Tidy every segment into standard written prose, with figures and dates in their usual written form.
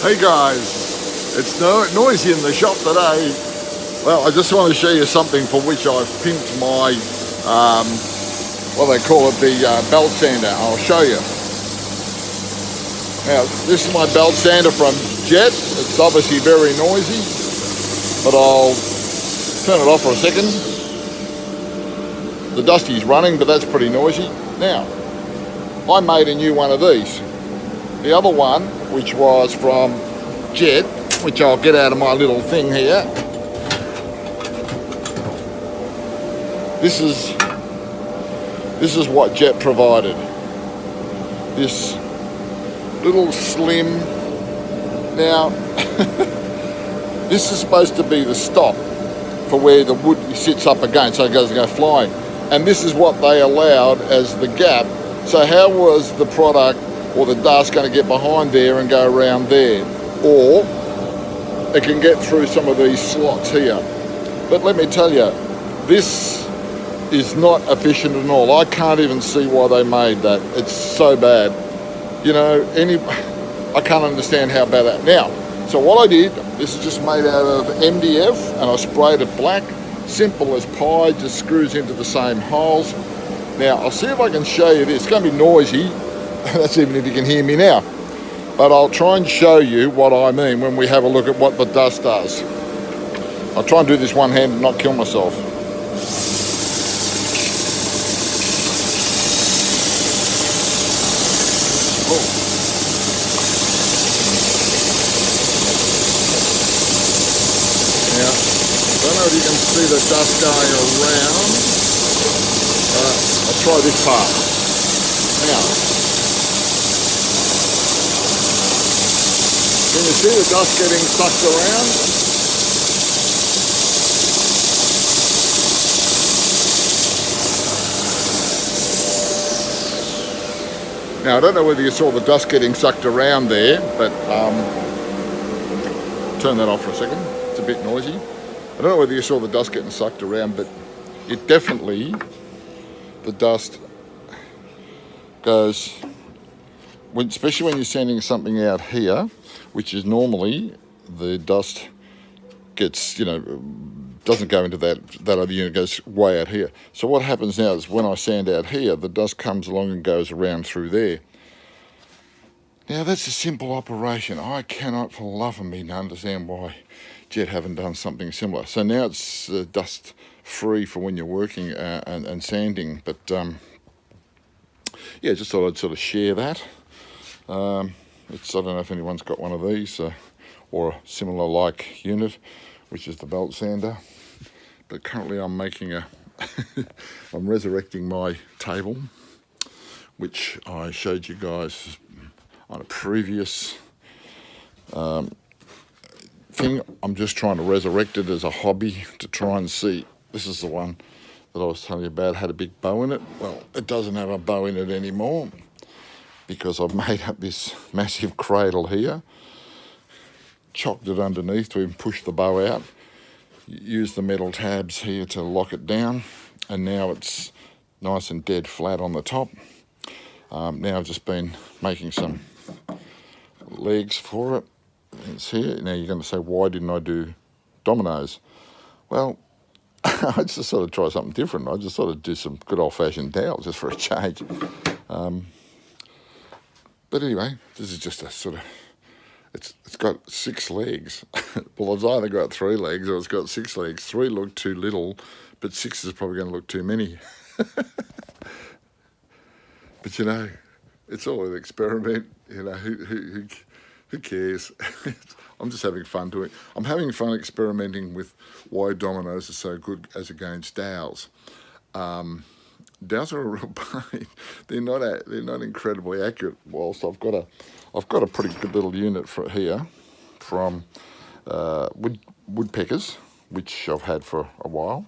Hey guys, it's noisy in the shop today. Well, I just want to show you something for which I've pimped my, what they call it, the belt sander. I'll show you. Now, this is my belt sander from Jet. It's obviously very noisy, but I'll turn it off for a second. The Dusty's running, but that's pretty noisy. Now, I made a new one of these. The other one, which was from Jet, which I'll get out of my little thing here. This is what Jet provided. This little slim. Now, this is supposed to be the stop for where the wood sits up against, so it doesn't go flying. And this is what they allowed as the gap. So how was the product or the dust going to get behind there and go around there? Or it can get through some of these slots here. But let me tell you, this is not efficient at all. I can't even see why they made that. It's so bad. You know, I can't understand how bad that. Now, so what I did, this is just made out of MDF and I sprayed it black. Simple as pie, just screws into the same holes. Now, I'll see if I can show you this. It's going to be noisy. That's even if you can hear me now. But I'll try and show you what I mean when we have a look at what the dust does. I'll try and do this one hand and not kill myself. Oh. Now, I don't know if you can see the dust going around. I'll try this part. Now, can you see the dust getting sucked around? Now, I don't know whether you saw the dust getting sucked around there, but turn that off for a second. It's a bit noisy. I don't know whether you saw the dust getting sucked around, but it definitely, the dust goes, especially when you're sending something out here, which is normally the dust gets, doesn't go into that other unit, goes way out here. So what happens now is when I sand out here, the dust comes along and goes around through there. Now that's a simple operation. I cannot for the love of me understand why Jet haven't done something similar. So now it's dust free for when you're working and sanding. But yeah, just thought I'd sort of share that. I don't know if anyone's got one of these or a similar like unit, which is the belt sander. But currently I'm making I'm resurrecting my table, which I showed you guys on a previous thing. I'm just trying to resurrect it as a hobby to try and see. This is the one that I was telling you about, had a big bow in it. Well, it doesn't have a bow in it anymore, because I've made up this massive cradle here, chocked it underneath to even push the bow out, used the metal tabs here to lock it down, and now it's nice and dead flat on the top. Now I've just been making some legs for it. It's here. Now you're going to say, why didn't I do dominoes? Well, I just sort of try something different. I just sort of do some good old-fashioned dowels just for a change. But anyway, this is just a sort of, it's got 6 legs. Well, it's either got 3 legs or it's got 6 legs. 3 look too little, but 6 is probably going to look too many. But it's all an experiment. Who cares? I'm just having fun doing it. I'm having fun experimenting with why dominoes are so good as against dowels. Dowels are a real pain. They're not incredibly accurate. Whilst I've got a pretty good little unit here from woodpeckers, which I've had for a while,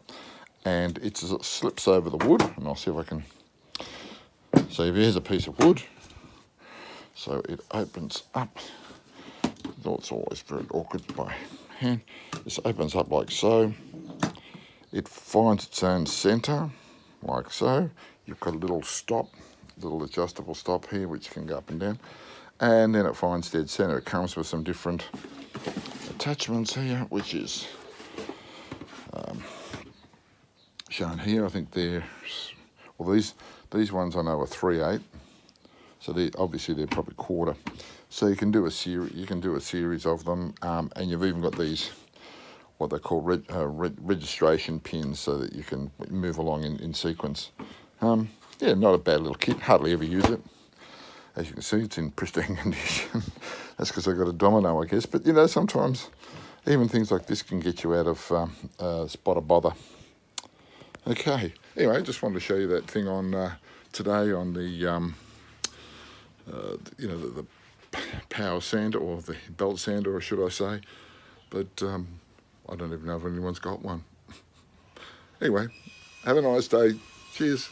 and it slips over the wood. And I'll see if I can. So here's a piece of wood. So it opens up. Though it's always very awkward by hand. This opens up like so. It finds its own centre, like so. You've got a little stop, little adjustable stop here, which can go up and down. and then it finds dead center. It comes with some different attachments here, which is shown here. I think they're, well, these ones I know are 3/8, so obviously they're probably quarter. So you can do a series of them, and you've even got these what they call registration pins, so that you can move along in sequence. Yeah, not a bad little kit. Hardly ever use it. As you can see, it's in pristine condition. That's because I've got a domino, I guess. But, you know, sometimes even things like this can get you out of spot of bother. Okay. Anyway, just wanted to show you that thing on today on the, you know, the power sander, or the belt sander, or should I say. But I don't even know if anyone's got one. Anyway, have a nice day. Cheers.